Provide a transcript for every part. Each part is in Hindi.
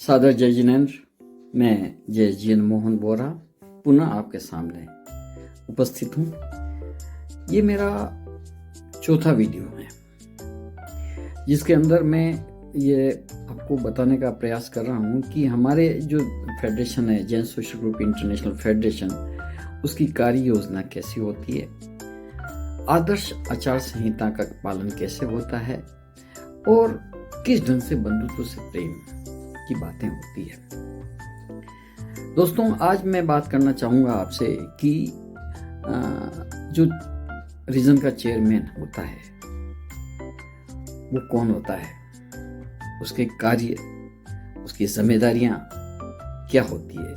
सादर जय जिनेंद्र, मैं जय जीन मोहन बोरा पुनः आपके सामने उपस्थित हूँ। ये मेरा चौथा वीडियो है जिसके अंदर मैं ये आपको बताने का प्रयास कर रहा हूँ कि हमारे जो फेडरेशन है, Jain social group international federation, उसकी कार्य योजना कैसी होती है, आदर्श आचार संहिता का पालन कैसे होता है और किस ढंग से बंधुत्व से प्रेम की बातें होती है। दोस्तों, आज मैं बात करना चाहूँगा आपसे कि जो रीजन का चेयरमैन होता है वो कौन होता है, उसके कार्य, उसकी जिम्मेदारियां क्या होती है,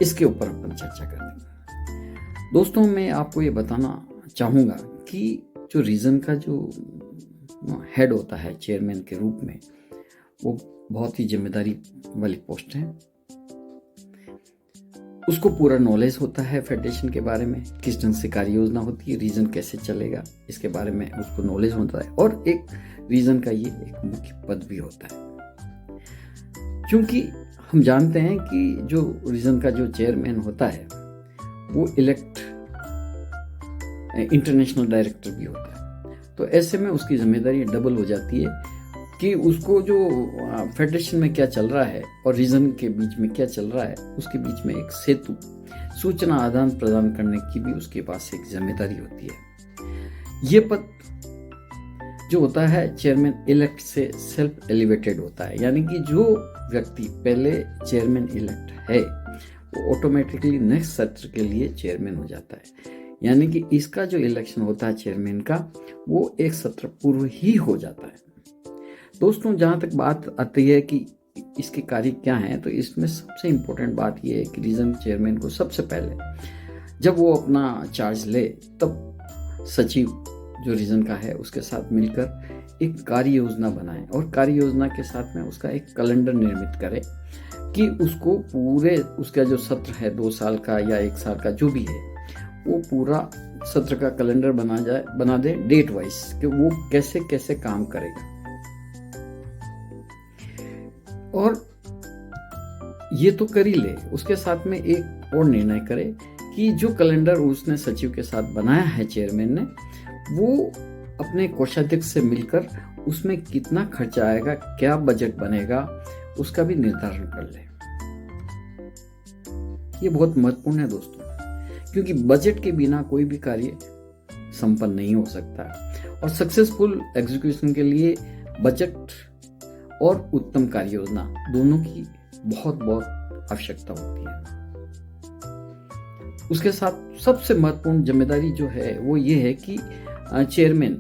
इसके ऊपर अपन चर्चा करेंगे। दोस्तों, मैं आपको ये बताना चाहूँगा कि जो रीजन का जो हेड होता है चेयरमैन के रूप में, वो बहुत ही जिम्मेदारी वाली पोस्ट है। उसको पूरा नॉलेज होता है फेडरेशन के बारे में, किस ढंग से कार्य योजना होती है, रीजन कैसे चलेगा, इसके बारे में उसको नॉलेज होता है। और एक रीजन का ये एक मुख्य पद भी होता है, क्योंकि हम जानते हैं कि जो रीजन का जो चेयरमैन होता है वो इलेक्ट इंटरनेशनल डायरेक्टर भी होता है। तो ऐसे में उसकी जिम्मेदारी डबल हो जाती है कि उसको जो फेडरेशन में क्या चल रहा है और रीजन के बीच में क्या चल रहा है, उसके बीच में एक सेतु, सूचना आदान प्रदान करने की भी उसके पास एक जिम्मेदारी होती है। ये पद जो होता है चेयरमैन इलेक्ट से सेल्फ एलिवेटेड होता है, यानी कि जो व्यक्ति पहले चेयरमैन इलेक्ट है वो ऑटोमेटिकली नेक्स्ट सत्र के लिए चेयरमैन हो जाता है। यानी कि इसका जो इलेक्शन होता है चेयरमैन का, वो एक सत्र पूर्व ही हो जाता है। दोस्तों, जहाँ तक बात आती है कि इसके कार्य क्या हैं, तो इसमें सबसे इम्पोर्टेंट बात यह है कि रीजन चेयरमैन को सबसे पहले जब वो अपना चार्ज ले, तब सचिव जो रीजन का है उसके साथ मिलकर एक कार्य योजना बनाए और कार्य योजना के साथ में उसका एक कैलेंडर निर्मित करे कि उसको पूरे उसका जो सत्र है 2 साल का या 1 साल का जो भी है, वो पूरा सत्र का कैलेंडर बना दे डेट वाइज कि वो कैसे कैसे काम करेगा। और ये तो कर ही ले, उसके साथ में एक और निर्णय करे कि जो कैलेंडर उसने सचिव के साथ बनाया है चेयरमैन ने, वो अपने कोषाध्यक्ष से मिलकर उसमें कितना खर्चा आएगा, क्या बजट बनेगा, उसका भी निर्धारण कर ले। ये बहुत महत्वपूर्ण है दोस्तों, क्योंकि बजट के बिना कोई भी कार्य संपन्न नहीं हो सकता और सक्सेसफुल एग्जीक्यूशन के लिए बजट और उत्तम कार्य योजना दोनों की बहुत बहुत आवश्यकता होती है। उसके साथ सबसे महत्वपूर्ण जिम्मेदारी जो है वो ये है कि चेयरमैन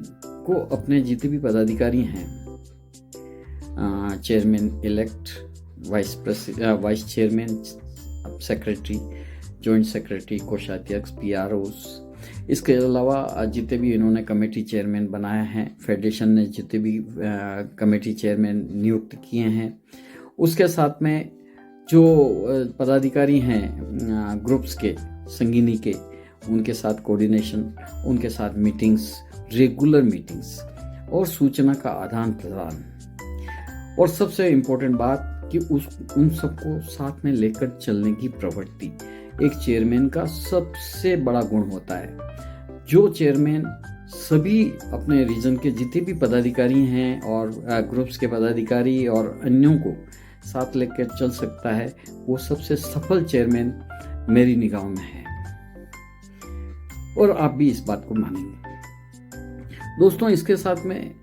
को अपने जितने भी पदाधिकारी हैं, chairman elect, vice chairman, secretary, joint secretary, कोषाध्यक्ष, पीआरओस, इसके अलावा जितने भी इन्होंने कमेटी चेयरमैन बनाए हैं, फेडरेशन ने जितने भी कमेटी चेयरमैन नियुक्त किए हैं, उसके साथ में जो पदाधिकारी हैं ग्रुप्स के, संगिनी के, उनके साथ कोऑर्डिनेशन, उनके साथ मीटिंग्स, रेगुलर मीटिंग्स और सूचना का आदान प्रदान। और सबसे इम्पोर्टेंट बात कि उन सबको साथ में लेकर चलने की प्रवृत्ति एक चेयरमैन का सबसे बड़ा गुण होता है। जो चेयरमैन सभी अपने रीजन के जितने भी पदाधिकारी हैं और ग्रुप्स के पदाधिकारी और अन्यों को साथ लेकर चल सकता है, वो सबसे सफल चेयरमैन मेरी निगाहों में है और आप भी इस बात को मानेंगे। दोस्तों, इसके साथ में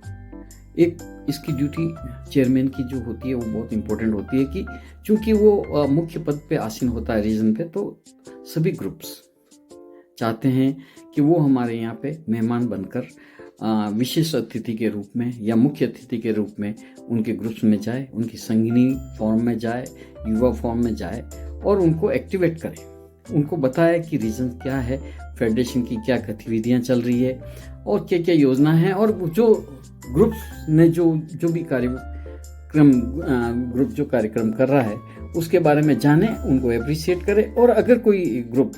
एक इसकी ड्यूटी चेयरमैन की जो होती है वो बहुत इंपॉर्टेंट होती है कि चूंकि वो मुख्य पद पे आसीन होता है रीजन पे, तो सभी ग्रुप्स चाहते हैं कि वो हमारे यहाँ पे मेहमान बनकर विशेष अतिथि के रूप में या मुख्य अतिथि के रूप में उनके ग्रुप्स में जाए, उनकी संगिनी फॉर्म में जाए, युवा फॉर्म में जाए और उनको एक्टिवेट करे, उनको बताए कि रीजन क्या है, फेडरेशन की क्या गतिविधियाँ चल रही है और क्या क्या योजना है, और जो ग्रुप्स ने जो भी ग्रुप जो कार्यक्रम कर रहा है उसके बारे में जाने, उनको अप्रिशिएट करे। और अगर कोई ग्रुप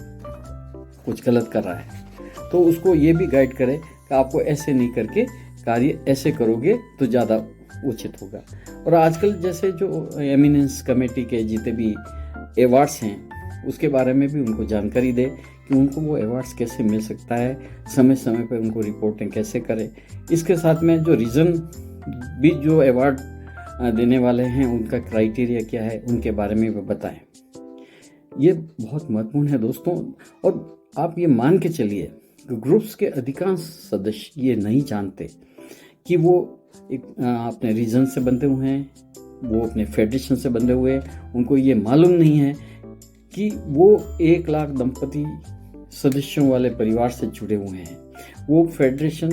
कुछ गलत कर रहा है तो उसको ये भी गाइड करे कि आपको ऐसे नहीं करके कार्य ऐसे करोगे तो ज़्यादा उचित होगा। और आजकल जैसे जो एमिनेंस कमेटी के जितने भी अवार्ड्स हैं उसके बारे में भी उनको जानकारी दे कि उनको वो अवार्ड्स कैसे मिल सकता है, समय समय पर उनको रिपोर्टिंग कैसे करें। इसके साथ में जो रीज़न भी जो अवार्ड देने वाले हैं उनका क्राइटेरिया क्या है उनके बारे में भी बताएं। ये बहुत महत्वपूर्ण है दोस्तों। और आप ये मान के चलिए कि ग्रुप्स के अधिकांश सदस्य ये नहीं जानते कि वो एक अपने रीजन से बंधे हुए हैं, वो अपने फेडरेशन से बंधे हुए हैं। उनको ये मालूम नहीं है कि वो 1 लाख दंपति सदस्यों वाले परिवार से जुड़े हुए हैं। वो फेडरेशन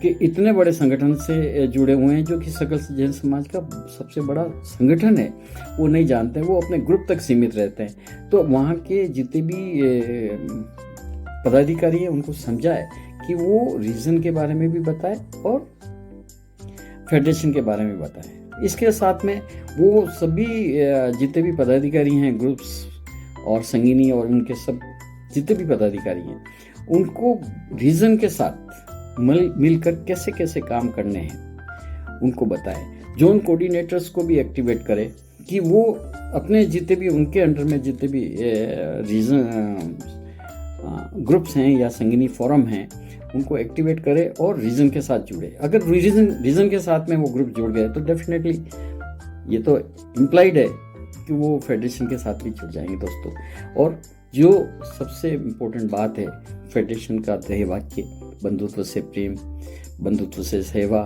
के इतने बड़े संगठन से जुड़े हुए हैं जो कि सकल जैन समाज का सबसे बड़ा संगठन है, वो नहीं जानते हैं। वो अपने ग्रुप तक सीमित रहते हैं। तो वहाँ के जितने भी पदाधिकारी हैं उनको समझाए कि वो रीजन के बारे में भी बताए और फेडरेशन के बारे में बताए। इसके साथ में वो सभी जितने भी पदाधिकारी हैं ग्रुप्स और संगिनी और उनके सब जितने भी पदाधिकारी हैं उनको रीजन के साथ मिलकर कैसे कैसे काम करने हैं उनको बताए। जोन कोऑर्डिनेटर्स को भी एक्टिवेट करे कि वो अपने जितने भी उनके अंडर में जितने भी रीजन ग्रुप्स हैं या संगिनी फोरम हैं उनको एक्टिवेट करे और रीजन के साथ जुड़े। अगर रीजन के साथ में वो ग्रुप जुड़ गए तो डेफिनेटली ये तो इम्प्लाइड है कि वो फेडरेशन के साथ भी जुड़ जाएंगे दोस्तों। और जो सबसे इम्पोर्टेंट बात है फेडरेशन का ध्येय वाक्य, बंधुत्व से प्रेम, बंधुत्व से सेवा,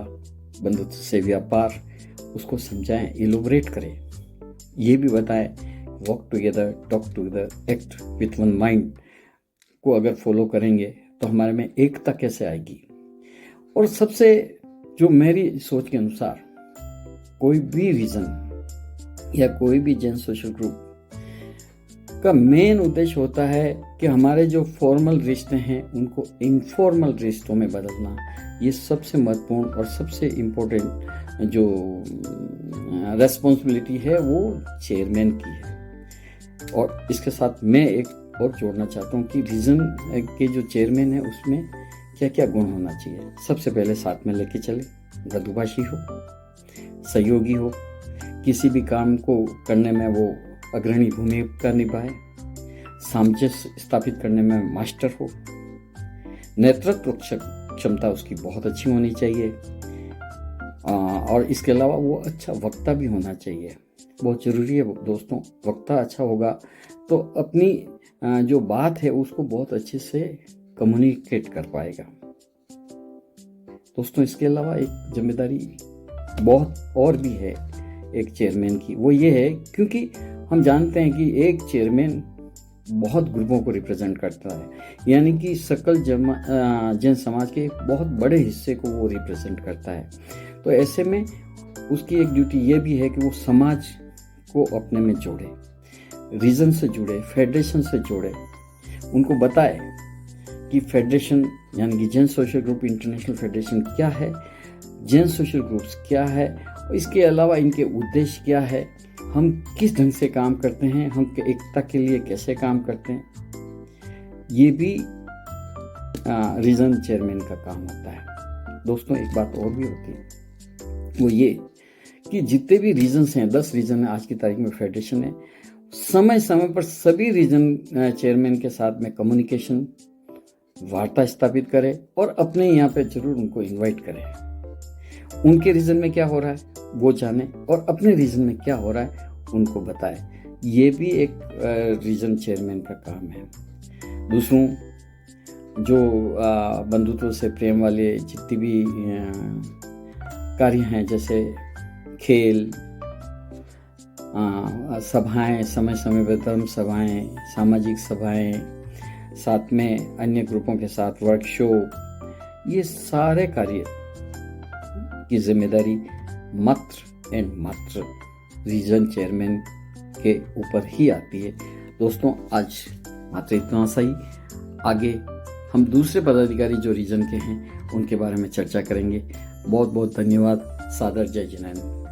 बंधुत्व से व्यापार, उसको समझाएं, इलोबरेट करें। ये भी बताएं walk together, talk together, act with one mind को अगर फॉलो करेंगे तो हमारे में एकता कैसे आएगी। और सबसे जो मेरी सोच के अनुसार कोई भी रीजन या कोई भी जैन सोशल ग्रुप का मेन उद्देश्य होता है कि हमारे जो फॉर्मल रिश्ते हैं उनको इनफॉर्मल रिश्तों में बदलना। ये सबसे महत्वपूर्ण और सबसे इम्पोर्टेंट जो रेस्पॉन्सिबिलिटी है वो चेयरमैन की है। और इसके साथ मैं एक और जोड़ना चाहता हूँ कि रीजन के जो चेयरमैन है उसमें क्या क्या गुण होना चाहिए। सबसे पहले साथ में लेके चले, मृदुभाषी हो, सहयोगी हो, किसी भी काम को करने में वो अग्रणी भूमिका निभाए, सामंजस्य स्थापित करने में मास्टर हो, नेतृत्व क्षमता उसकी बहुत अच्छी होनी चाहिए, और इसके अलावा वो अच्छा वक्ता भी होना चाहिए। बहुत ज़रूरी है दोस्तों, वक्ता अच्छा होगा तो अपनी जो बात है उसको बहुत अच्छे से कम्युनिकेट कर पाएगा। दोस्तों इसके अलावा एक जिम्मेदारी बहुत और भी है एक चेयरमैन की, वो ये है क्योंकि हम जानते हैं कि एक चेयरमैन बहुत ग्रुपों को रिप्रेजेंट करता है, यानी कि सकल जैन समाज के एक बहुत बड़े हिस्से को वो रिप्रेजेंट करता है। तो ऐसे में उसकी एक ड्यूटी ये भी है कि वो समाज को अपने में जोड़े, रीजन से जुड़े, फेडरेशन से जोड़े, उनको बताए कि फेडरेशन यानी कि Jain social group international federation क्या है, जैन सोशल ग्रुप्स क्या है, इसके अलावा इनके उद्देश्य क्या है, हम किस ढंग से काम करते हैं, हम एकता के लिए कैसे काम करते हैं। ये भी रीजन चेयरमैन का काम होता है। दोस्तों एक बात और भी होती है, वो ये कि जितने भी रीजन्स हैं, 10 रीजन है आज की तारीख में फेडरेशन है, समय समय पर सभी रीजन चेयरमैन के साथ में कम्युनिकेशन वार्ता स्थापित करें और अपने यहाँ पे जरूर उनको इनवाइट करें। उनके रीजन में क्या हो रहा है वो जाने और अपने रीजन में क्या हो रहा है उनको बताएं। ये भी एक रीजन चेयरमैन का काम है। दूसरों जो बंधुत्व से प्रेम वाले जितने भी कार्य हैं, जैसे खेल, सभाएं, समय समय पर धर्म सभाएं, सामाजिक सभाएं, साथ में अन्य ग्रुपों के साथ वर्कशॉप, ये सारे कार्य की जिम्मेदारी मात्र एंड मात्र रीजन चेयरमैन के ऊपर ही आती है। दोस्तों आज मात्र इतना सा ही, आगे हम दूसरे पदाधिकारी जो रीजन के हैं उनके बारे में चर्चा करेंगे। बहुत बहुत धन्यवाद। सादर जय जिनेंद्र।